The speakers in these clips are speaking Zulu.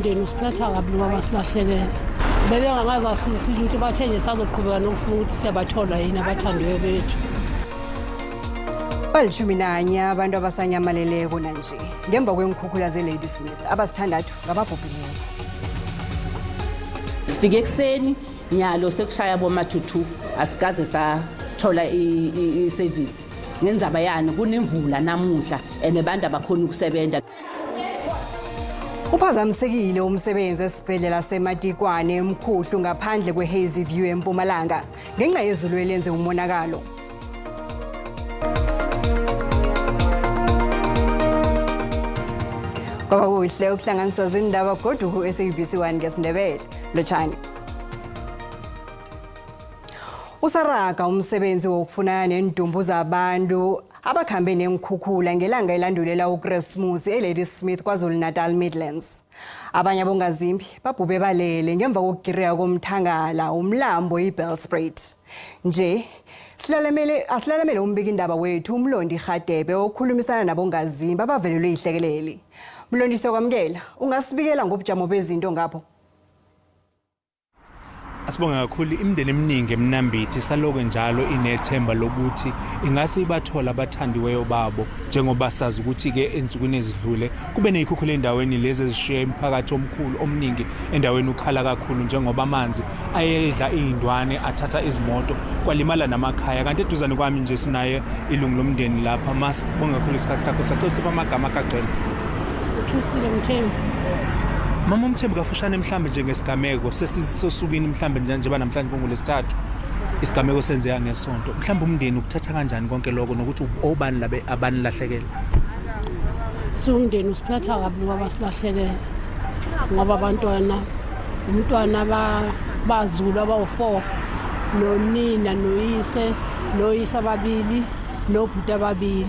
umndeni usiphatha kabi ngoba silahlekele. Bebe ngamazi asisiza ukuthi bathenge sazoqhubeka nokufuna ukuthi siyabathola yini abathandiwe bethu. Balishumi nanye abantu abasanyamaleleko nanje ngemva kwenkhukhula zeLady Smith abasithandathu ngababhubhileyo. Sifike ekseni nyalo sekushaya bomathuthu asikaze sathola i-service ngenzaba yani kunemvula namuhla enebantu abakhona ukusebenza. Uphazamisekile umsebenzi esibhedlela seMatikwane eMkhuhlu ngaphandle kweHazy View eMpumalanga ngenxa yezulu elenze umonakalo. Kwaba kuhle ukuhlanganiswa zindaba kodwa ku-SABC 1 zesiNdebele lotshani. Usaraga umsebenzi wokufuna nendumbu zabantu abakhambe nenkhukhula ngelanga elandulela uChristmas eLady Smith KwaZulu-Natal Midlands. Abanye abongazimbi babhube balele ngemva kokugireka komthangala umlambo iBellspruit. Nje asilalamele umbiki indaba wethu umlondi Hadebe okhulumisana nabongazimbi abavelelwe ihlekeleli. Mlondisi kwamkela ungasibikela ngobujamo bezinto ngapho. Asibonga kakhulu imindeni eminingi eMnambithi saloke njalo inethemba lokuthi ingase ibathola abathandiweyo babo njengoba sazi ukuthi ke ensukwini ezidlule kube nezikhukhula endaweni lezi ezishiya emphakathi omkhulu omningi endaweni ukhala kakhulu njengoba amanzi ayedla izindwane athatha izimoto kwalimala namakhaya kanti eduzane kwami nje sinaye ilungu lomndeni lapha masibonga kakhulu isikhathi sakho sacela amagama akagcwele. Uthusile Mthembu. Mama Mthembu kafushane mhlambe njengesigameko sesisosukini mhlambe njengoba namhlanje kunguLesithathu isigameko senzeka ngesonto mhlambe umndeni ukuthatha kanjani konke lokho nokuthi obani labe abani lahlekela. Umndeni usiphatha kabi ngoba silahlekele ngoba umntwana bazulu abawu4 nonina noyise ababili nobhuti ababili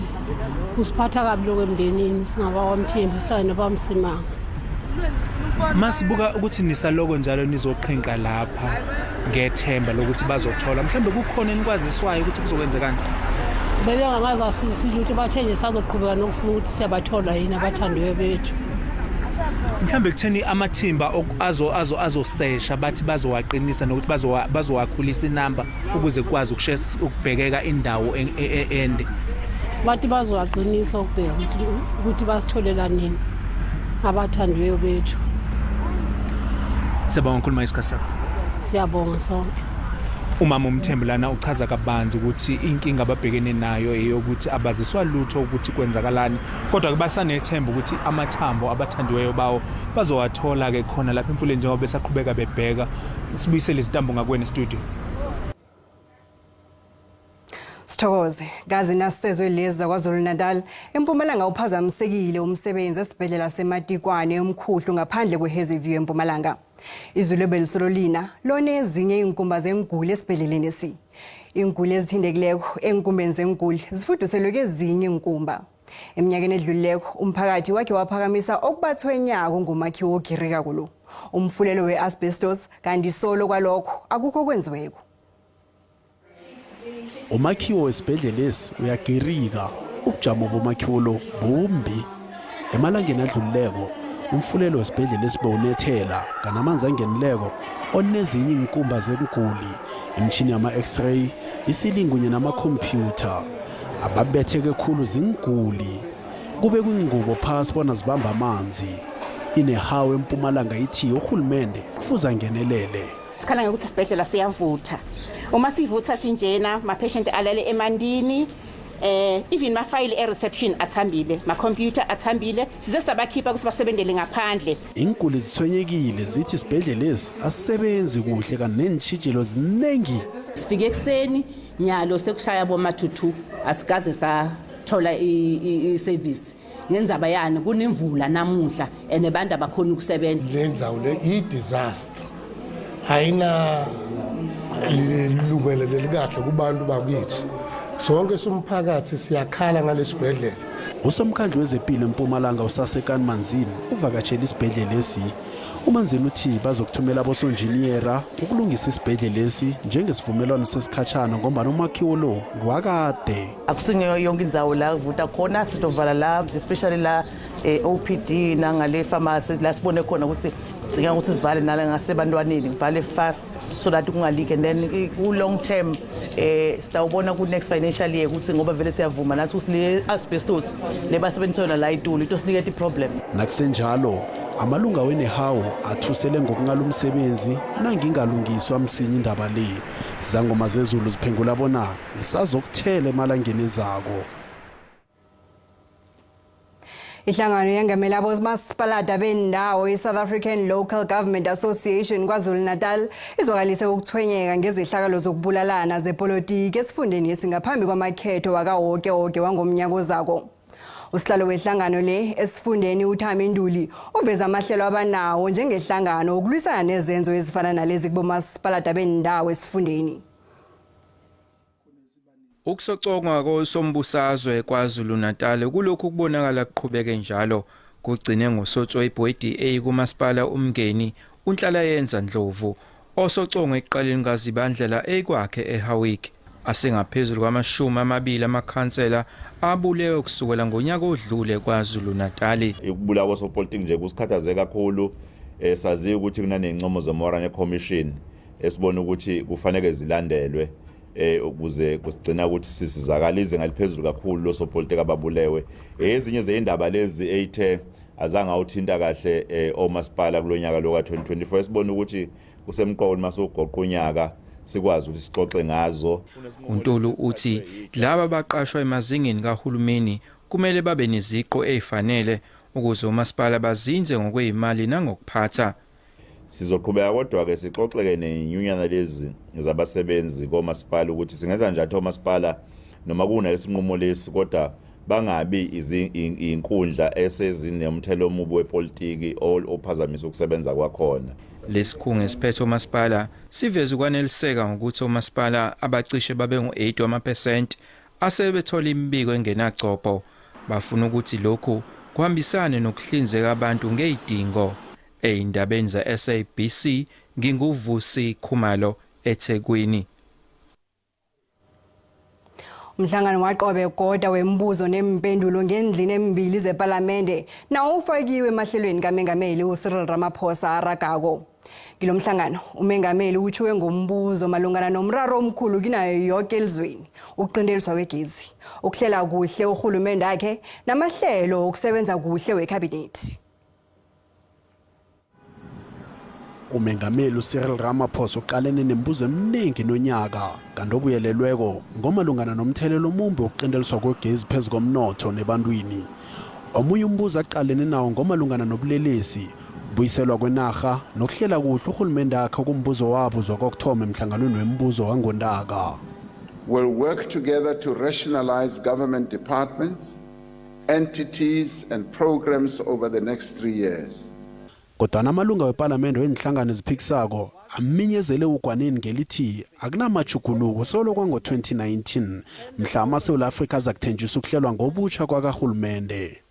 usiphatha kabi lokho emndenini singabawamthembu sihlale nabamsimanga. Masibuka ukuthi nisaloko njalo nizoqhinqa lapha ngethemba lokuthi bazothola mhlambe kukhona enikwaziswayo ukuthi kuzokwenzekani. Bebe ngamazi asisiza ukuthi bathenge sazoqhubeka nokufuna ukuthi siyabathola yini abathandiwe bethu. Mhlambe kutheni amathimba azosesha bathi bazowaqinisa nokuthi bazowakhulisa inamba ukuze kwazi ukubhekeka indawo ende. Bathi bazowaqinisa ukubheka ukuthi basitholela nini abathandiweyo bethu. Siyabonga ukhuluma isikhathi sakho. Siyabonga sonke. Umama uMthembu lana uchaza kabanzi ukuthi inkinga ababhekene nayo eyokuthi abaziswa lutho ukuthi kwenzakalani kodwa ke basanethemba ukuthi amathambo abathandiweyo bawo bazowathola ke khona lapha emfuleni njengoba besaqhubeka bebheka. Sibuyisele izitambo ngakweni studio. Sithokoze gazi nasezwe lezi zaKwaZulu-Natal eMpumalanga uphazamisekile umsebenzi esibhedlela seMatikwane eMkhuhlu ngaphandle kweHazy View eMpumalanga. Izulu ebelisololina lone ezinye inkumba zenguli esibhedleleni esi. Inguli ezithindekileko enkumbeni zenguli zifuduselwe kezinye inkumba. Eminyakeni edlulileko umphakathi wakhe waphakamisa okubathwe nyako ngomakhiwo ogireka kulo. Umfulelo weasbestos kanti solo kwalokho akukho kwenziweko. Umakhiwo wesibhedlela lesi uyagirika ubujamo bomakhiwo lo bumbi emalangeni adlulileko umfulelo wesibhedlela lesibonethela kanamanzi angenileko onezinye inkumba zenguli imchini yama x-ray isilingunye namakhompyutha ababetheke khulu zinguli kube kwingubo phasi bona zibamba amanzi inehawe eMpumalanga ithi uhulumende kufuza ngenelele. Sikhala ngokuthi isibhedlela siyavutha. Uma sivutha sinjena ma patient alale emandini even ma file e-reception athambile ma computer athambile size sabakhipha ukuthi basebenzele ngaphandle. Inkulu zithwenyekile zithi isibhedlela lesi asisebenzi kuhle kanti nenitshijilo zinengi. Sifike ekseni nyalo sekushaya bomathuthu asikaze sathola i-service ngenzaba yani kunemvula namuhla enebantu abakhona ukusebenza. Lenzawo le i-disaster ayina ilungelele likahle kubantu bakithi sonke somphakathi siyakhala ngalesibhedlela. Usomkhandlu wezempilo eMpumalanga usasekani Manzini uvakatshela isibhedlela lesi. uManzini uthi bazokuthumela abosonjiniyera ukulungisa isibhedlela lesi njengesivumelwano sesikhatshana ngoba umakhiwo lo ngwakade. Akusinyo yonke indzawo la kuvuta khona sitovala la especially la OPD nangale pharmacy la sibone khona ukuthi sidinga ukuthi sivale nala ngasebantwaneni ngivale fast so that kungalike, and then ku long term sitawubona ku next financial year ukuthi ngoba vele siyavuma nathi ukuthi le asbestos lebasebenzisana la itulu into siniketa iproblem. Nakusenjalo amalunga wenehawu athusele ngokungalumsebenzi nangingalungiswa msinya indaba le. Zangoma zezulu ziphengula bona lisazokuthela emalangeni ezako. Ihlangano yengamela abomasipalata bendawo iSouth African Local Government Association KwaZulu-Natal izwakalise ukuthwenyeka ngezihlakalo zokubulalana zepolitiki esifundeni esingaphambi kwamakhetho wakawonke wangomnyaka ozako. Usihlalo wehlangano le esifundeni uThami Nduli uveza amahlelo abanawo njengehlangano ukulwisana nezenzo ezifana nalezi kubomasipalata bendawo esifundeni. Ukusocongwa kosombusazwe KwaZulu-Natal kulokhu kubonakala kuqhubeke njalo kugcine ngosotswebhodi kumasipala umngeni unhlala yenza Ndlovu osocongwe eqaleni kaZibandlela ekwakhe eHowick asengaphezulu kwama-20 amakhansela abulewe kusukela ngonyaka odlule KwaZulu-Natal. Ukubulawa kosopolitiki nje kusikhathaze kakhulu, saziyo ukuthi kunanencomo zomorane commission esibona ukuthi kufanele zilandelwe ukuze kusigcina ukuthi sisizakalize ngaliphezulu kakhulu losopolitiki ababulewe. Ezinye zeindaba lezi ethe azange awuthinta kahle omasipala kulonyaka lo ka2024 sibona ukuthi kusemqoqweni masogoqa unyaka sikwazi ukuthi sixoxe ngazo. uNtulu uthi laba baqashwa emazingeni kahulumeni kumele babe neziqo ezifanele ukuze omasipala bazinze ngokwezimali nangokuphatha. Sizoqhubeka kodwa ke sixoxeke nenyunyana lezi zabasebenzi komasipala ukuthi singenza njani omasipala noma kunesinqumo lesi kodwa bangabi izinkundla esezinemthelo omubi wepolitiki ophazamisa ukusebenza kwakhona. Lesikhungo esiphethe omasipala siveza ukwaneliseka ngokuthi omasipala abacishe babe ngu-8% asebethola imibiko engenagcobo bafuna ukuthi lokhu kuhambisane nokuhlinzeka abantu ngezidingo. Eindabeni za SABC nginguvusi Khumalo eThekwini. Umhlangano waqobe kodwa wembuzo nempendulo ngendlini emibili zeParlamente nawo ufakiwe emahlelweni kaMengameli uCyril Ramaphosa aragako. Kilomhlangano uMengameli utshiwe ngombuzo malungana nomraro omkhulu kinayo yonke elizweni ukuqindeliswa kwegezi ukuhlela kuhle uhulumende wakhe namahlelo okusebenza kuhle wecabinet. Umengameli uCyril Ramaphosa uqalene nembuzo eminingi nonyaka kanti obuyelelweko ngomalungana nomthelelo omumbi wokuqindeliswa kwegezi phezu komnotho nebantwini. Omunye umbuzo aqalene nawo ngomalungana nobulelesi buyiselwa kwenarha nokuhlela kuhle uhulumende wakhe kumbuzo wabo zokokthoma emhlanganweni wembuzo wangontaka. We'll work together to rationalize government departments, entities and programs over the next 3 years. Kodwa amalunga weParlamente wenhlangano eziphikisako aminyezele ugwaneni ngelithi akunamajuguluko solo kwango-2019 mhla amaSouth Africa azakuthenjiswa ukuhlelwa ngobutsha kwakahulumende.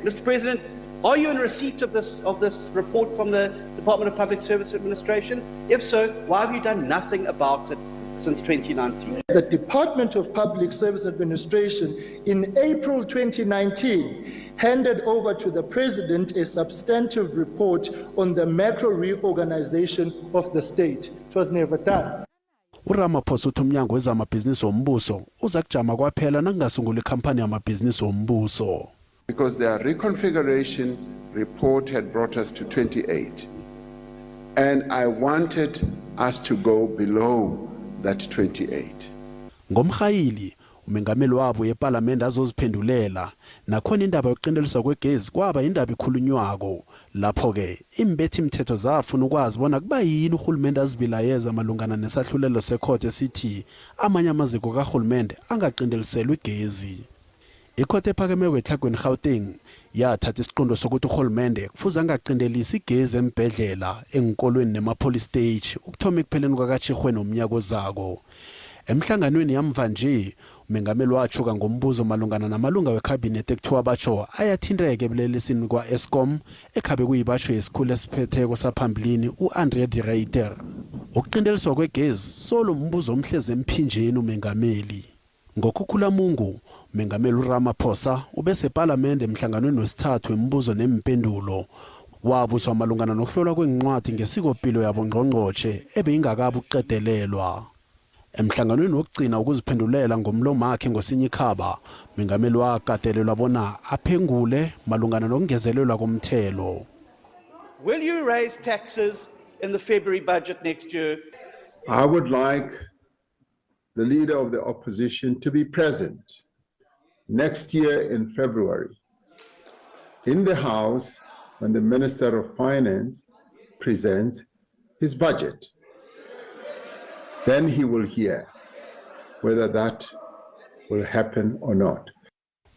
Mr. President, are you in receipt of this report from the Department of Public Service Administration? If so, why have you done nothing about it since 2019? The Department of Public Service Administration in April 2019 handed over to the President a substantive report on the macro-reorganization of the state. It was never done. uRamaphosa uthi umnyango wezamabhizinisi wombuso uzakujama kwaphela nangasungula ikhampani yamabhizinisi wombuso. Because their reconfiguration report had brought us to 28. And I wanted us to go below that 28. Ngomkhayili umengameli wabo yeParlamente azoziphendulela nakhona indaba yokuqindeliswa kwegezi kwaba indaba ikhulunywako lapho ke imbethi imithetho zafuna ukwazi bona kuba yini uhulumende azibilayeza malungana nesahlulelo sekhothe esithi amanye amaziko kahulumende angaqindeliselwa igezi. Ikhothe ephakeme kweTlhagweni Gauteng yathatha isiqondo sokuthi uhulumende kufuze angacindelisi igezi embedlela engikolweni nema-police stage ukuthoma ekupheleni kwakatshirhweni nomnyaka ozako. Emhlanganweni yamva nje umengameli watshuka ngombuzo malungana namalunga wecabinet ekuthiwa batsho ayathinteke ebulelesini kwa-Eskom ekhabe kuyibatsho yesikhulu esiphetheko saphambilini u-Andre de Ruyter. Ukuqindeliswa kwegezi solo umbuzo omhleze emphinjeni umengameli. Ngokukulamungu, Mengameli uRamaphosa ubese eParliament emhlanganweni wesithathu wemibuzo nempendulo. Wabuzwa malungana nokuhlolwa kwencwadi ngesikopilo yabo ngqongqotshe ebeyingakabi ukuqedelelwa. Emhlanganweni wokugcina ukuziphendulela ngomlomo wakhe ngosinye ikhaba, Mengameli wakatelelwa bona aphengule malungana nokungezelelwa komthelo. Will you raise taxes in the February budget next year? I would like the leader of the opposition to be present next year in February in the House when the Minister of Finance presents his budget. Then he will hear whether that will happen or not.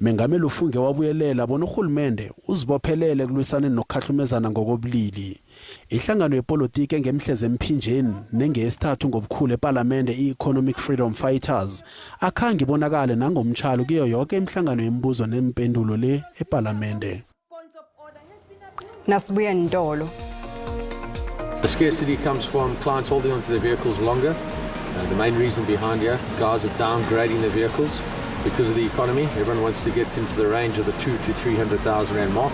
Mengameli ufunge wabuyelela bona uhulumende uzibophelele kulwisaneni nokukhahlumezana ngokobulili. Ihlangano yepolitiki engemhleze emphinjeni nengesithathu ngobukhulu eParliament i-Economic Freedom Fighters akhange ibonakale nangomtshalo kuyo yonke imihlangano yemibuzo nempendulo le eParliament. Nasibuya Ndolo. The scarcity comes from clients holding onto their vehicles longer. The main reason behind here, guys are downgrading their vehicles because of the economy. Everyone wants to get into the range of the 200,000 to 300,000 rand mark.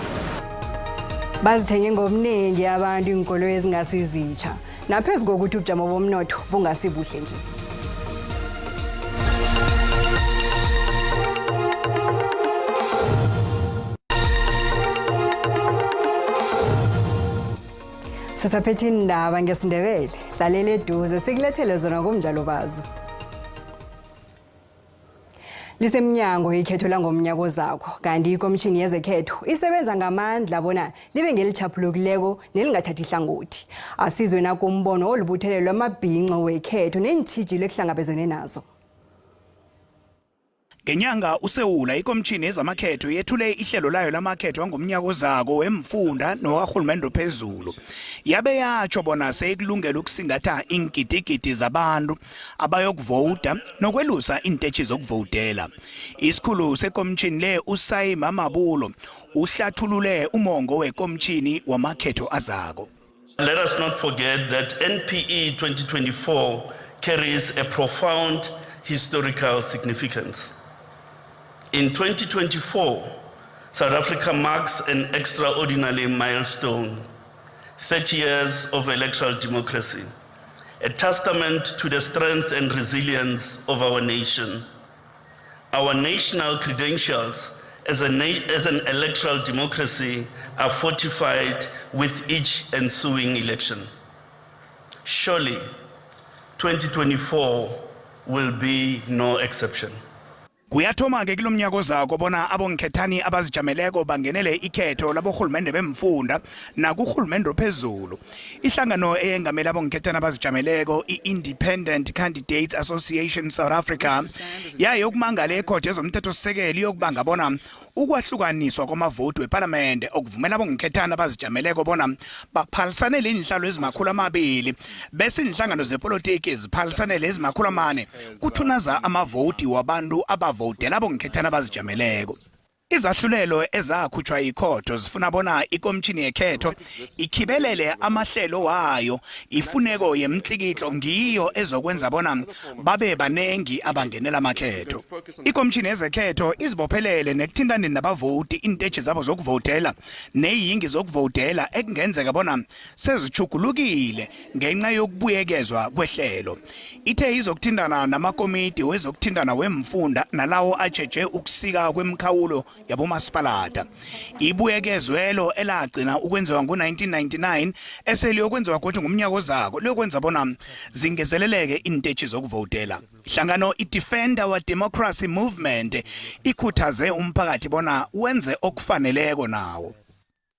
Bazithenge ngobunengi abantu inkolo ezingasizitsha naphezulu kokuthi ubujamo bomnotho bungasibuhle nje. Sisaphethe indaba ngesindebele hlalela eduze sikulethele zona kumnjalo bazo. Lisemnyango ikhetho langomnyaka ozakho kanti ikomishini yezekhetho isebenza ngamandla bona libe ngelichaphulukileko nelingathathi ihlangothi. Asizwe nakumbono olubuthelelwe amabhinqo wekhetho nentshijilo ekuhlangabezene nazo. Ngenyanga uSewula ikomishini yezamakhetho yethule ihlelo layo lamakhetho angomnyaka ozako wemfunda nowahulumende ophezulu. Yabe yatsho bona seyikulungela ukusingatha ingidigidi zabantu abayokuvota nokwelusa intetshi zokuvotela. Isikhulu sekomishini le uSayi Mamabulo uhlathulule umongo wekomishini wamakhetho azako. Let us not forget that NPE 2024 carries a profound historical significance. In 2024, South Africa marks an extraordinary milestone, 30 years of electoral democracy, a testament to the strength and resilience of our nation. Our national credentials as an electoral democracy are fortified with each ensuing election. Surely, 2024 will be no exception. Kuyathoma ke kulomnyaka ozako bona abongikhethani abazijameleko bangenele ikhetho labohulumende bemfunda nakuhulumende ophezulu. Ihlangano eyengamela abongikhethani abazijameleko i-Independent Candidates Association South Africa yayo kumangala ekhotho yezomthethosisekelo yokubanga bona ukwahlukaniswa kwamavoti weParliament okuvumela abongikhethani abazijameleko bona baphalisanele inhlalo ezimakhulu amabili bese inhlangano zepolitiki ziphalisanele ezimakhulu amane kuthunaza amavoti wabantu abavotela abongikhethani abazijameleko. Izahlulelo ezakhutshwa ikhotho zifuna bona ikomishini yekhetho ikhibelele amahlelo wayo ifuneko yemhlikihlo ngiyo ezokwenza bona babe banengi abangenela amakhetho. Ikomishini yezekhetho izibophelele nekuthintaneni nabavoti intetshi zabo zokuvotela neyingi zokuvotela ekungenzeka bona sezichugulukile ngenxa yokubuyekezwa kwehlelo. Ithe izokuthintana namakomiti wezokuthintana wemfunda nalawo ajeje ukusika kwemkhawulo yabomasipalata. Ibuyekezwelo elagcina ukwenziwa ngo-1999 eseliyokwenziwa kodwa ngomnyaka ozako liyokwenza bona zingezeleleke intetshi zokuvotela. Ihlangano i-Defend Our Democracy Movement ikhuthaze umphakathi bona wenze okufaneleko nawo.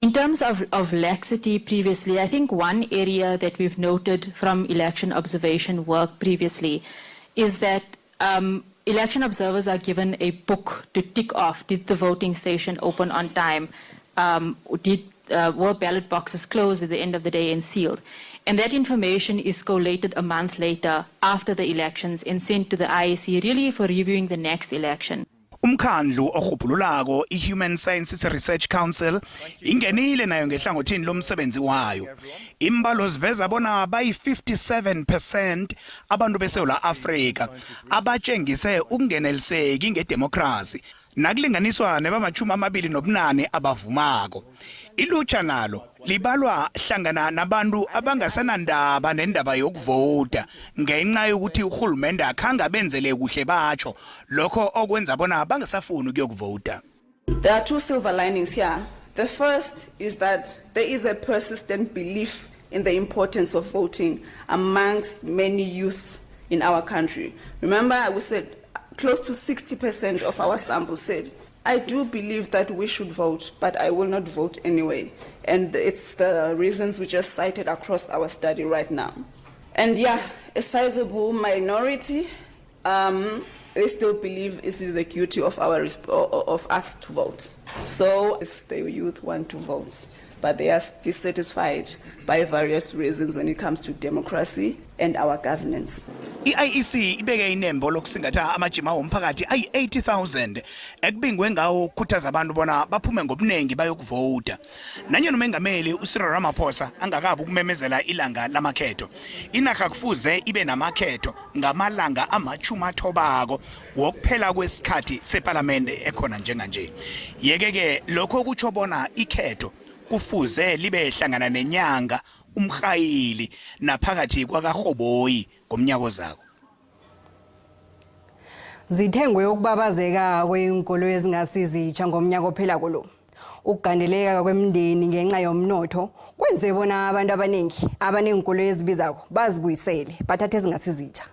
In terms of laxity previously, I think one area that we've noted from election observation work previously is that election observers are given a book to tick off. Did the voting station open on time? Were ballot boxes closed at the end of the day and sealed? And that information is collated a month later after the elections and sent to the IEC really for reviewing the next election. Umkhandlu ohubhululako iHuman Sciences Research Council ingenile nayo ngehlangothini lomsebenzi wayo. Imbalo ziveza bona bayi-57% abantu beSouth Africa abatshengise ukungeneliseki ngedemocracy nakulinganiswa nebama-28 abavumako. Ilutsha nalo libalwa hlangana nabantu abangasanandaba nendaba yokuvota ngenxa yokuthi uhulumende akhange abenzele kuhle batsho lokho okwenza bona bangasafuni ukuyokuvota. There are two silver linings here. The first is that there is a persistent belief in the importance of voting amongst many youth in our country. Remember, we said close to 60% of our sample said, I do believe that we should vote, but I will not vote anyway. And it's the reasons we just cited across our study right now. And yeah, a sizable minority, they still believe it is the duty of us to vote. So the youth want to vote, but they are dissatisfied by various reasons when it comes to democracy and our governance. I-IEC ibeke inembo lokusingatha amajima womphakathi ayi-80,000 ekubingwe ngawo ukukhuthaza abantu bona baphume ngobunengi bayokuvota. Nanyena umengameli uCyril Ramaphosa angakabi ukumemezela ilanga lamakhetho. Inarha kufuze ibe namakhetho ngamalanga ama-30 wokuphela kwesikhathi seParliament ekhona njenganje. Yeke-ke lokho kutsho bona ikhetho kufuze libe hlangana nenyanga umkhayili naphakathi kwakaRhoboyi ngomnyaka ozako. Zithengwe ukubabazeka kweinkolo ezingasizitsha ngomnyaka ophela kulo. Ukugandeleka kwemndeni ngenxa yomnotho kwenze bona abantu abaningi abanenkolo ezibizako bazibuyisele bathathe ezingasizitsha.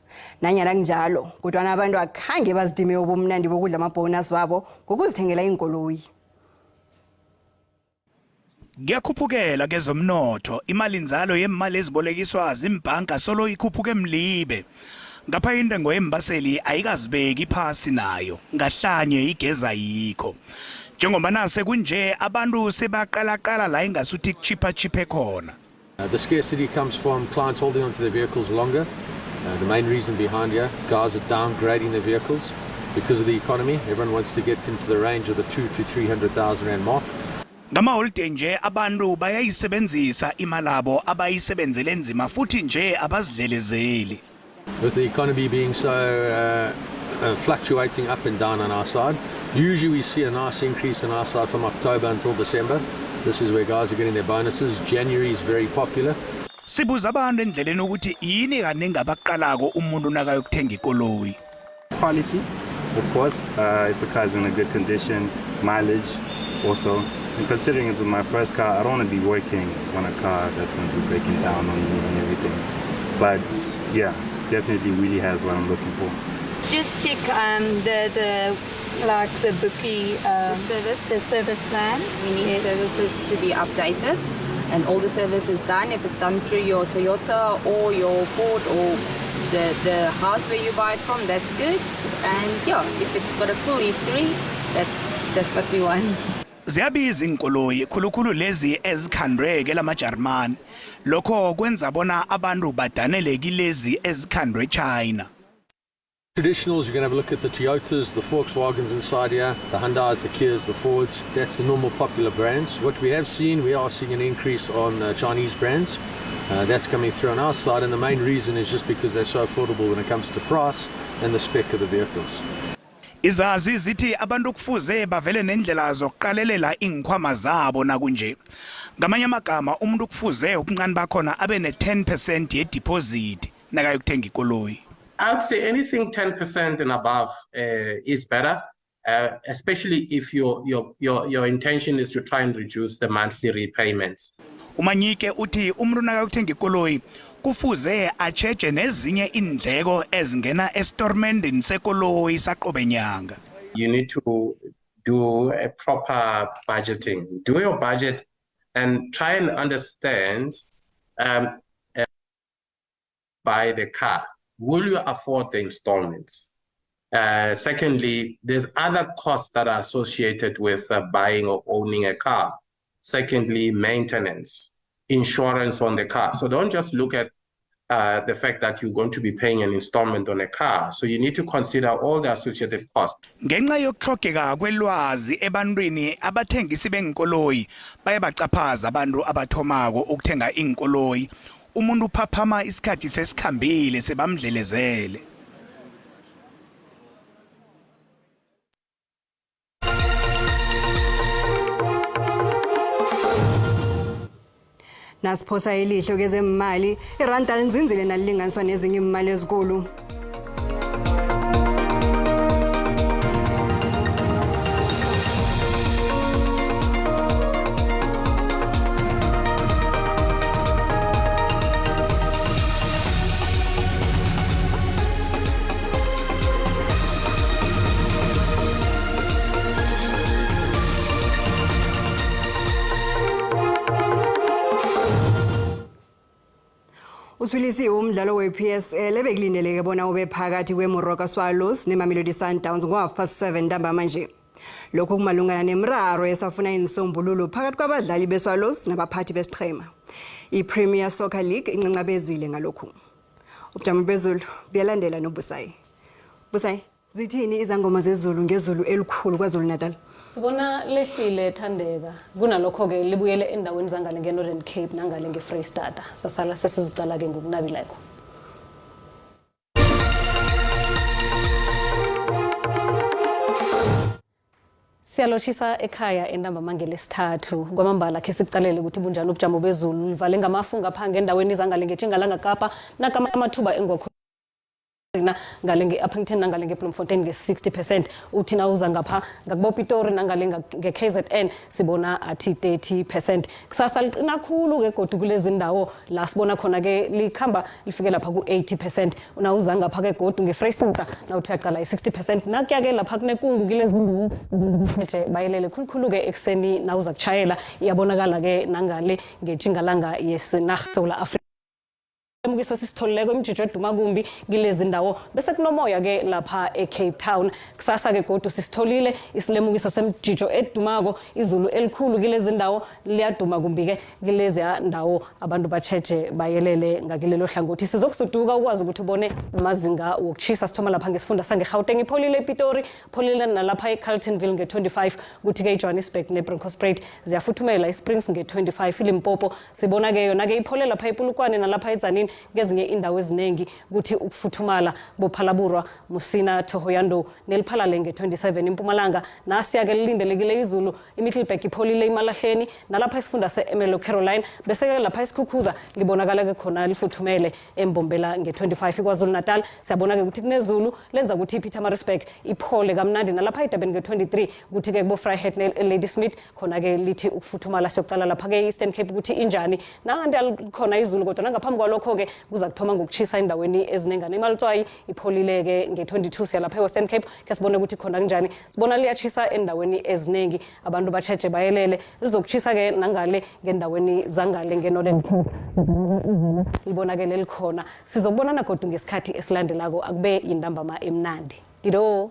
Nanyana kunjalo kodwa abantu akhange bazidime ubumnandi bokudla amabonus wabo ngokuzithengela inkoloyi. Ngiyakhuphukela kezomnotho imali inzalo yemali ezibolekiswa zimbhanka solo ikhuphuke emlibe. Ngapha intengo yembaseli ayikazibeki phasi nayo ngahlanye igeza yikho. Njengoba nase kunje abantu sebaqala la ingasuthi kuchipha khona. The scarcity comes from clients holding onto their vehicles longer. The main reason behind here, cars are downgrading their vehicles because of the economy. Everyone wants to get into the range of the 200,000 to 300,000 rand mark. Ngamaholide nje abantu bayayisebenzisa imalabo abayisebenzele nzima futhi nje abazidlelezeli. With the economy being so fluctuating up and down on our side, usually we see a nice increase on our side from October until December. This is where guys are getting their bonuses. January is very popular. Sibuza abantu endleleni ukuthi yini kaningi abaqalako umuntu nakayokuthenga ikoloyi. Quality, of course, the car's in a good condition, mileage also. And considering it's my first car, I don't want to be working on a car that's going to be breaking down on me and everything. But yeah, definitely really has what I'm looking for. Just check the bookie the service plan. We need services to be updated, and all the service is done. If it's done through your Toyota or your Ford or the house where you buy it from, that's good. And yeah, if it's got a full history, that's what we want. Ziyabiza inkoloyi khulukhulu lezi ezikhandwe lamaJarman. Lokho kwenza bona abantu badanele kilezi ezikhandwe China. Traditionals, you're going to have a look at the Toyotas, the Volkswagens inside here, the Hyundais, the Kias, the Fords. That's the normal popular brands. What we are seeing an increase on Chinese brands. That's coming through on our side, and the main reason is just because they're so affordable when it comes to price and the spec of the vehicles. Izazi zithi abantu kufuze bavele nendlela zokuqalelela inkhwama zabo nakunje. Ngamanye amagama umuntu kufuze ubuncane bakhona abe ne-10% ye-deposit nakayokuthenga ikoloyi. I would say anything 10% and above is better, especially if your intention is to try and reduce the monthly repayments. Umanyike uthi umuntu nakayokuthenga ikoloyi kufuze acheje nezinye indleko ezingena estormendini sekoloyi saqobe nyanga. You need to do a proper budgeting. Do your budget and try and understand buy the car. Will you afford the installments? Secondly, there's other costs that are associated with buying or owning a car. Secondly, maintenance, insurance on the car. So don't just look at the fact that you're going to be paying an installment on a car. So you need to consider all the associated costs. Ngenxa yokuxhogeka kwelwazi ebantwini abathengisi benkoloyi baye bacaphaza abantu abathomako ukuthenga inkoloyi. Umuntu uphaphama isikhathi sesikhambile sebamdlelezele. Nasiphosa ilihlo kezemali, iranda linzinzile nalilinganiswa nezinye imali ezikulu. Usulisiwe umdlalo we-PSL ebekulindeleke bona ube phakathi kweMoroka Swallows neMamelodi Sundowns ngo-7:30 ntambama nje. Lokhu kumalungana nemraro esafuna insombululo phakathi kwabadlali beSwallows nabaphathi besiqhema. I-Premier Soccer League incancabezile ngalokhu. Ubujamo bezulu buyalandela noBusayi. Busayi, zithini izangoma zezulu ngezulu elikhulu kwaZulu Natal? Sibona lehlile Thandeka kunalokho ke libuyele endaweni zangale ngeNorthern Cape nangale ngeFreystata sasala sesizicala ke ngokunabileko. Siyaloshisa ekhaya entambama ngelesithathu kwamambala ke sikucalele ukuthi bunjani ubujamo bezulu livale ngamafunga phange endaweni zangale ngeTshingalanga Kapa nakamathuba engokho ngale nge-Upington nangale nge-Bloemfontein nge-60%. Uthina uza ngapha ngakubopitori nangale nge-KZN sibona athi 30%. Kusasa liqina khulu ke godu kulezi ndawo la sibona khona ke likhamba lifike lapha ku-80%. Una uza ngapha ke godu ngeFreystata na uthi uyaqala i-60%. Nakuya ke lapha kunekungu kulezi ndawo nje bayelele khulukhulu ke ekseni na uza kuchayela iyabonakala ke nangale ngeTshingalanga yesinarha South Africa. Mugiso sisitholileko imjijo eduma kumbi kilezi ndawo bese kunomoya ke lapha eCape Town. Kusasa ke godu sisitholile isilemukiso semjijo edumako izulu elikhulu kilezi ndawo liyaduma kumbi ke kilezi ndawo abantu bacheche bayelele ngakilelo hlangothi sizokusuduka ukwazi ukuthi ubone amazinga wokuchisa sithoma lapha ngesifunda sangeGauteng ipholile ePitori pholile nalapha eCarltonville nge25 kuthi ke eJohannesburg neBronkhorstspruit ziyafuthumela iSprings nge25 iLimpopo sibona ke yona ke iphole lapha ePulukwane nalapha eZanini ngezinye indawo eziningi kuthi ukufuthumala bophalaburwa Musina Thohoyando neliphalale nge27 eMpumalanga nasiya ke lilindelekile izulu iMiddelburg ipholile iMalahleni nalapha isifunda seEmelo Caroline bese ke lapha isikhukhuza libonakala ke khona lifuthumele eMbombela nge25 kwaZulu Natal siyabona ke ukuthi kunezulu lenza ukuthi iPietermaritzburg iphole kamnandi nalapha eDurban nge23 kuthi ke kubo Vryheid neLadysmith khona ke lithi ukufuthumala siyoqala lapha ke Eastern Cape ukuthi injani nandi khona izulu kodwa ngaphambi kwalokho ke kuza kuthoma ngokuchisa endaweni ezinengana eMaltswayi ipholile ke nge22 siyalapha eWestern Cape ke sibone ukuthi khona kanjani sibona liyachisa endaweni eziningi abantu bacheche bayelele lizokuchisa ke nangale ngendaweni zangale ngeNorthern Cape libonakele likhona sizobonana kodwa ngesikhathi esilandelako akube indambama emnandi dido